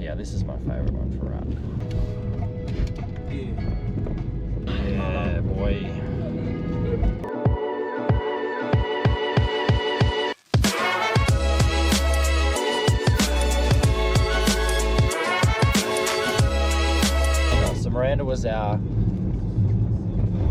yeah, this is my favourite one for wrap. Yeah, boy. So Miranda was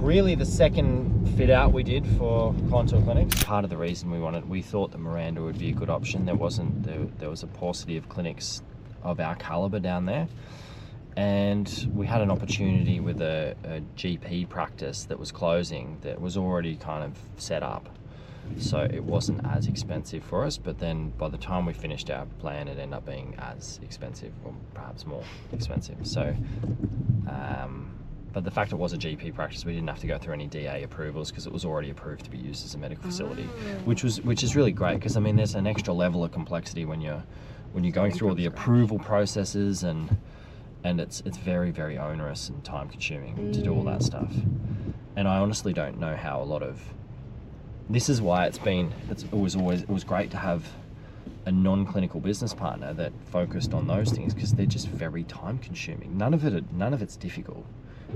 really the second fit out we did for Contour Clinics. Part of the reason we thought that Miranda would be a good option. There was a paucity of clinics of our caliber down there, and we had an opportunity with a GP practice that was closing that was already kind of set up, so it wasn't as expensive for us. But then by the time we finished our plan, it ended up being as expensive, or perhaps more expensive. So but the fact it was a GP practice, we didn't have to go through any DA approvals because it was already approved to be used as a medical facility, which is really great, because I mean there's an extra level of complexity when you're going through all the approval processes, and it's very, very onerous and time consuming to do all that stuff. And I honestly don't know how this is why it was great to have a non-clinical business partner that focused on those things, because they're just very time consuming. None of it's difficult.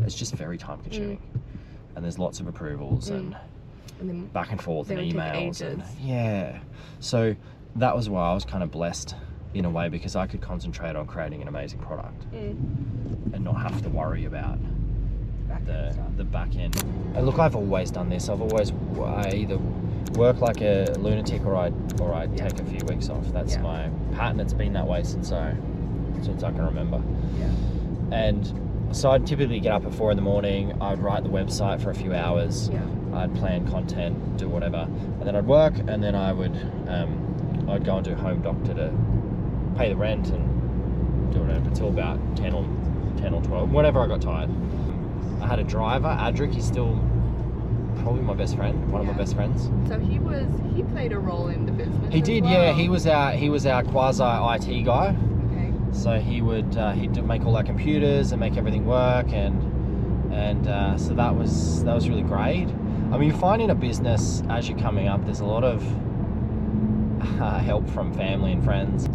It's just very time consuming, and there's lots of approvals and then back and forth and emails, and yeah. So that was why I was kind of blessed in a way, because I could concentrate on creating an amazing product and not have to worry about the back end. And look, I've always done this. I either work like a lunatic or I take a few weeks off. That's my pattern. It's been that way since I can remember. And so I'd typically get up at 4 a.m. I'd write the website for a few hours. I'd plan content, do whatever, and then I'd work, and then I'd go and do home doctor to pay the rent and do whatever until about 10 or 12, whenever I got tired. I had a driver, Adric. He's still probably my best friend, one of my best friends. So he played a role in the business. He did, yeah. He was our quasi IT guy. So he'd make all our computers and make everything work, and so that was really great. I mean, you find in a business as you're coming up, there's a lot of help from family and friends.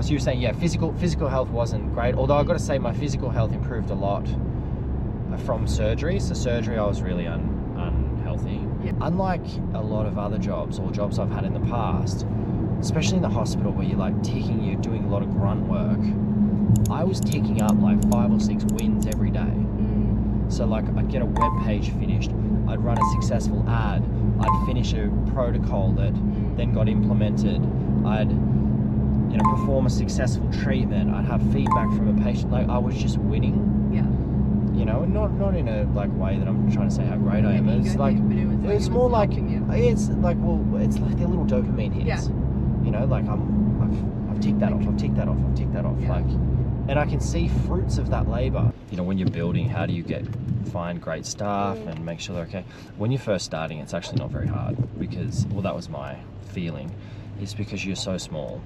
So you were saying, yeah, physical health wasn't great. Although I've got to say, my physical health improved a lot from surgery. So surgery, I was really unhealthy. Unlike a lot of other jobs or jobs I've had in the past, especially in the hospital where you're doing a lot of grunt work, I was ticking up like 5 or 6 wins every day. So like I'd get a web page finished, I'd run a successful ad, I'd finish a protocol that then got implemented, I'd perform a successful treatment, I'd have feedback from a patient. Like I was just winning. Not in a like way that I'm trying to say how great I am. It's like it's more like it's like they're little dopamine hits. Like I've ticked that off, I've ticked that off, I've ticked that off. Like, and I can see fruits of that labor. When you're building, how do you find great staff and make sure they're okay? When you're first starting, it's actually not very hard, because, well, that was my feeling, is because you're so small,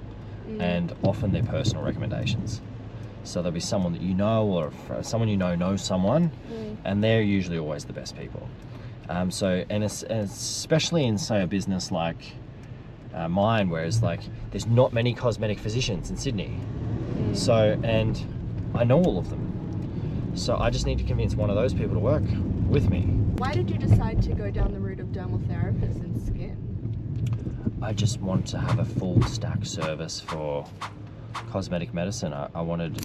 and often they're personal recommendations. So there'll be someone that you know, or someone you know knows someone, and they're usually always the best people. And especially in, say, a business like mine, whereas like there's not many cosmetic physicians in Sydney. So, and I know all of them. So I just need to convince one of those people to work with me. Why did you decide to go down the route of dermal therapists and skin? I just wanted to have a full stack service for cosmetic medicine. I wanted,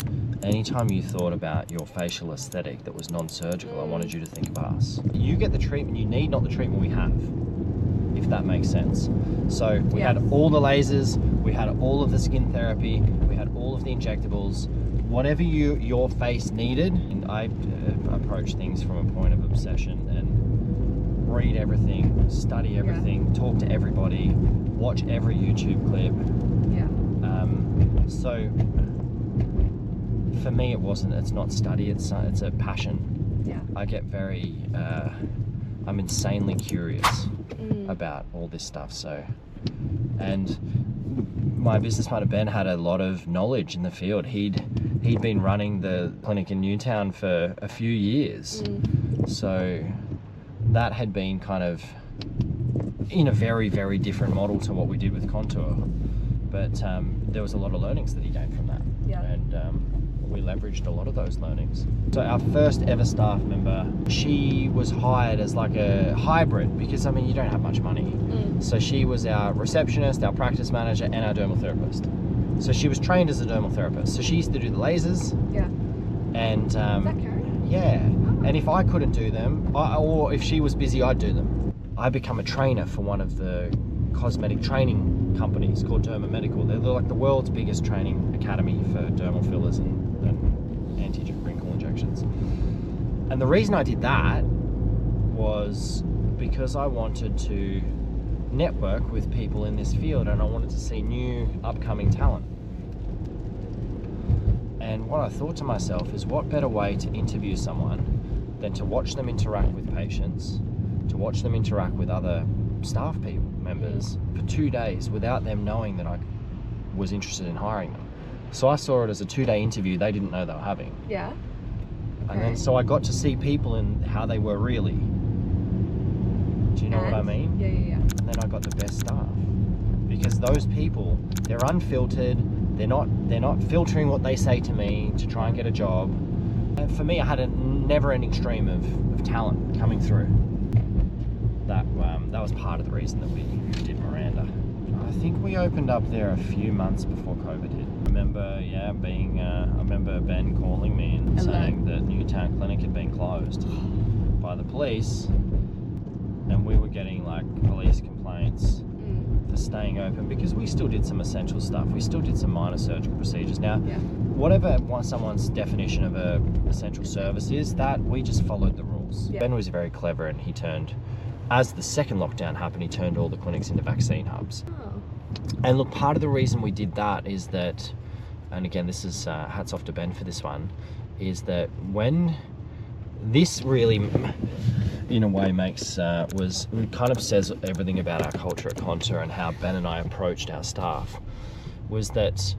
anytime you thought about your facial aesthetic that was non-surgical, I wanted you to think of us. You get the treatment you need, not the treatment we have, if that makes sense. So we had all the lasers, we had all of the skin therapy, we had all of the injectables, whatever your face needed. And I approach things from a point of obsession and read everything, study everything, talk to everybody, watch every YouTube clip. So for me, it's not study, it's a passion. I get very, I'm insanely curious about all this stuff. So, and my business partner Ben had a lot of knowledge in the field. He'd been running the clinic in Newtown for a few years. So that had been kind of in a very, very different model to what we did with Contour. But there was a lot of learnings that he gained from that. And leveraged a lot of those learnings. So our first ever staff member, she was hired as like a hybrid because, I mean, you don't have much money. So she was our receptionist, our practice manager, and our dermal therapist. So she was trained as a dermal therapist. So she used to do the lasers. Yeah. And Is that Karen? yeah. And if I couldn't do them, or if she was busy, I'd do them. I become a trainer for one of the cosmetic training companies called Derma Medical. They're like the world's biggest training academy for dermal fillers and anti-wrinkle injections. And the reason I did that was because I wanted to network with people in this field, and I wanted to see new upcoming talent. And what I thought to myself is, what better way to interview someone than to watch them interact with patients, to watch them interact with other staff members for 2 days without them knowing that I was interested in hiring them. So I saw it as a 2-day interview they didn't know they were having. Yeah. And then so I got to see people and how they were really. Do you know what I mean? Yeah. And then I got the best staff. Because those people, they're unfiltered, they're not filtering what they say to me to try and get a job. And for me, I had a never-ending stream of talent coming through. That was part of the reason that we did Miranda. I think we opened up there a few months before COVID hit. I remember Ben calling me and saying that Newtown Clinic had been closed by the police, and we were getting like police complaints for staying open because we still did some essential stuff. We still did some minor surgical procedures. Now, whatever someone's definition of a essential service is, that we just followed the rules. Ben was very clever, and he turned, as the second lockdown happened, he turned all the clinics into vaccine hubs. And look, part of the reason we did that is that, and again, this is hats off to Ben for this one, is that when this really, in a way, kind of says everything about our culture at Contour and how Ben and I approached our staff, was that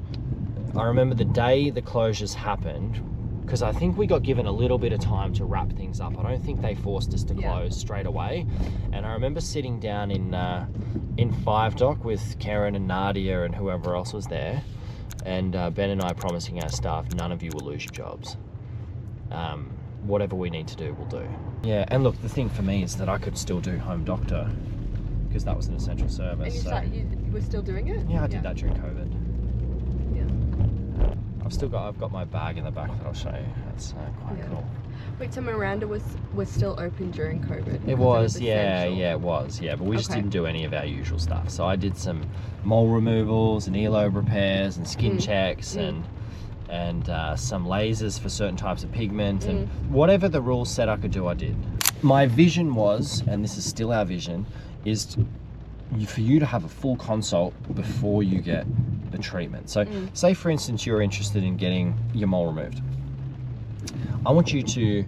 I remember the day the closures happened, because I think we got given a little bit of time to wrap things up. I don't think they forced us to close straight away. And I remember sitting down in 5 Dock with Karen and Nadia and whoever else was there, and Ben and I promising our staff, none of you will lose your jobs. Whatever we need to do, we'll do. Yeah, and look, the thing for me is that I could still do home doctor because that was an essential service. And you were still doing it? Yeah, I did that during COVID. Yeah. I've got my bag in the back that I'll show you. That's quite cool. Wait, so Miranda was still open during COVID? It was, it was, but we just didn't do any of our usual stuff. So I did some mole removals and earlobe repairs and skin checks and some lasers for certain types of pigment, and whatever the rules said I could do, I did. My vision was, and this is still our vision, is for you to have a full consult before you get the treatment. So say for instance you're interested in getting your mole removed. I want you to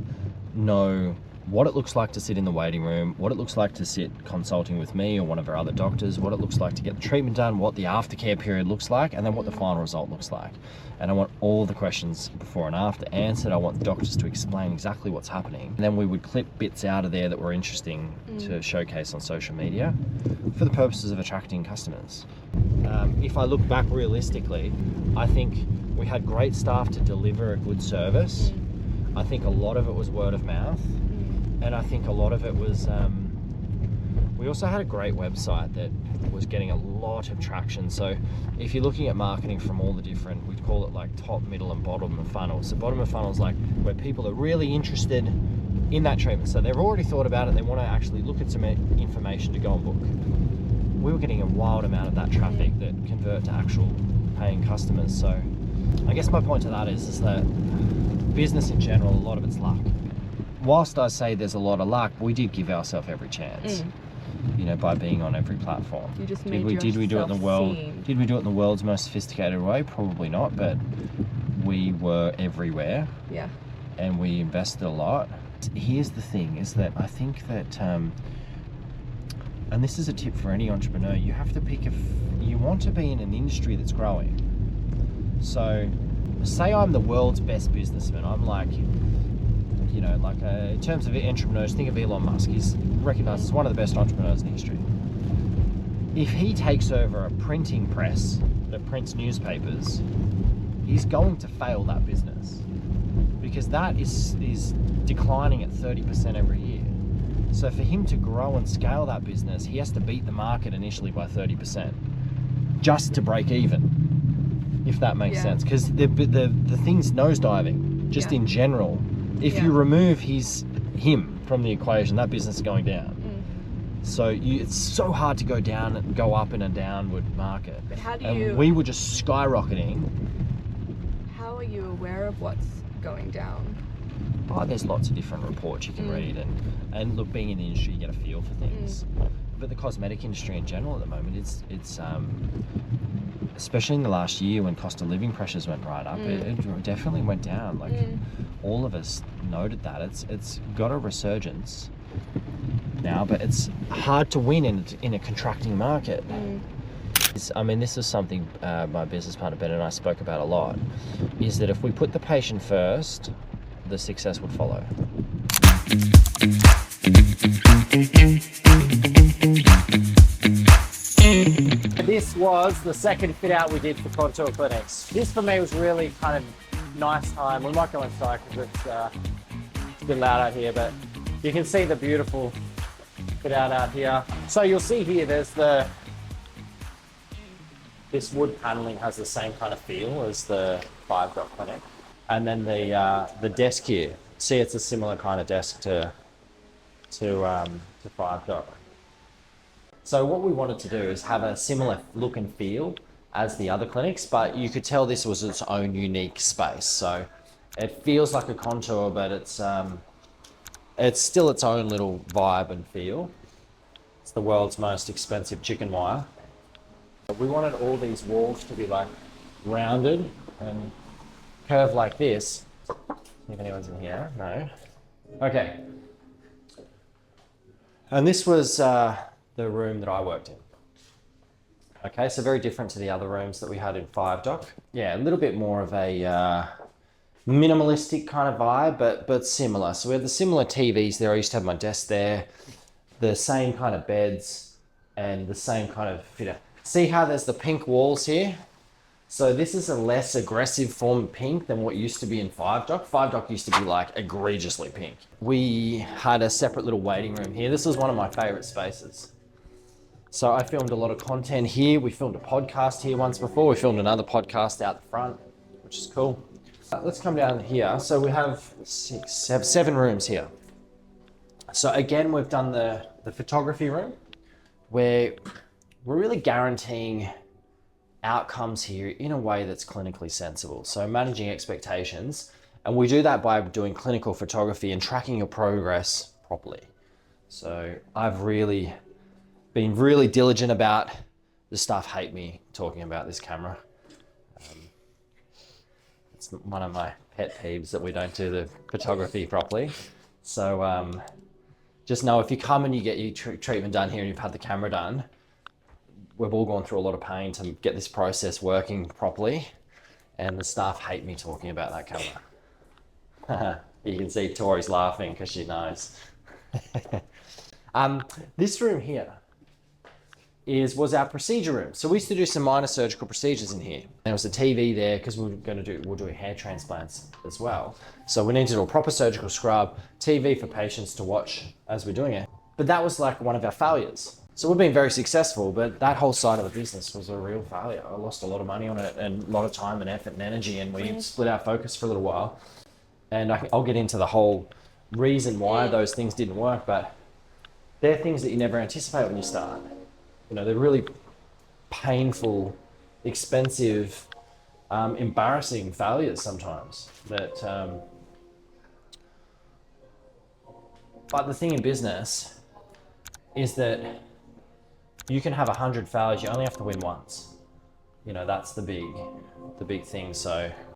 know what it looks like to sit in the waiting room, what it looks like to sit consulting with me or one of our other doctors, what it looks like to get the treatment done, what the aftercare period looks like, and then what the final result looks like. And I want all the questions before and after answered. I want the doctors to explain exactly what's happening. And then we would clip bits out of there that were interesting to showcase on social media for the purposes of attracting customers. If I look back realistically, I think we had great staff to deliver a good service. I think a lot of it was word of mouth. And I think a lot of it was, we also had a great website that was getting a lot of traction. So if you're looking at marketing from all the different, we'd call it like top, middle and bottom of funnel. So bottom of funnel is like where people are really interested in that treatment. So they've already thought about it. They want to actually look at some information to go and book. We were getting a wild amount of that traffic that convert to actual paying customers. So I guess my point to that is that business in general, a lot of it's luck. Whilst I say there's a lot of luck, we did give ourselves every chance, you know, by being on every platform. You just did we do it in the world? Did we do it in the world's most sophisticated way? Probably not, but we were everywhere. Yeah. And we invested a lot. Here's the thing: is that I think that, and this is a tip for any entrepreneur, you have to pick you want to be in an industry that's growing. So, say I'm the world's best businessman. I'm like, you know, like in terms of entrepreneurs, think of Elon Musk. He's recognized as one of the best entrepreneurs in history. If he takes over a printing press that prints newspapers, he's going to fail that business, because that is declining at 30% every year. So for him to grow and scale that business, he has to beat the market initially by 30% just to break even, if that makes sense. Because the thing's nosediving just in general. If you remove him from the equation, that business is going down. So it's so hard to go down and go up in a downward market. But how do and we were just skyrocketing. How are you aware of what's going down? Oh, there's lots of different reports you can read, and look, being in the industry, you get a feel for things. But the cosmetic industry in general at the moment, it's especially in the last year when cost of living pressures went right up, it definitely went down. Like all of us noted that it's got a resurgence now, but it's hard to win in a contracting market. I mean, this is something my business partner Ben and I spoke about a lot, is that if we put the patient first, the success would follow. This was the second fit out we did for Contour Clinics. This for me was really kind of nice time. We might go inside because it's a bit loud out here, but you can see the beautiful fit out here. So you'll see here, there's this wood paneling has the same kind of feel as the 5-Doc Clinic. And then the desk here, see, it's a similar kind of desk to 5-Doc. So what we wanted to do is have a similar look and feel as the other clinics, but you could tell this was its own unique space. So it feels like a Contour, but it's still its own little vibe and feel. It's the world's most expensive chicken wire. We wanted all these walls to be like rounded and curved like this. See if anyone's in here. No. Okay. And this was the room that I worked in. Okay, so very different to the other rooms that we had in 5-Doc. Yeah, a little bit more of a minimalistic kind of vibe, but similar. So we had the similar TVs there. I used to have my desk there, the same kind of beds, and the same kind of fit. See how there's the pink walls here? So this is a less aggressive form of pink than what used to be in 5-Doc. 5-Doc used to be like egregiously pink. We had a separate little waiting room here. This was one of my favorite spaces. So I filmed a lot of content here. We filmed a podcast here once before. We filmed another podcast out the front, which is cool. Let's come down here. So we have 7 rooms here. So again, we've done the photography room, where we're really guaranteeing outcomes here in a way that's clinically sensible. So managing expectations, and we do that by doing clinical photography and tracking your progress properly. So I've really been really diligent about, the staff hate me talking about this camera. It's one of my pet peeves that we don't do the photography properly. So just know if you come and you get your treatment done here and you've had the camera done, we've all gone through a lot of pain to get this process working properly, and the staff hate me talking about that camera. You can see Tori's laughing because she knows. This room here was our procedure room. So we used to do some minor surgical procedures in here. There was a TV there because we'll do hair transplants as well. So we need to do a proper surgical scrub, TV for patients to watch as we're doing it. But that was like one of our failures. So we've been very successful, but that whole side of the business was a real failure. I lost a lot of money on it and a lot of time and effort and energy, and we split our focus for a little while. And I'll get into the whole reason why those things didn't work, but they're things that you never anticipate when you start. You know, they're really painful, expensive, embarrassing failures sometimes. But the thing in business is that you can have 100 failures, you only have to win once. You know, that's the big thing. So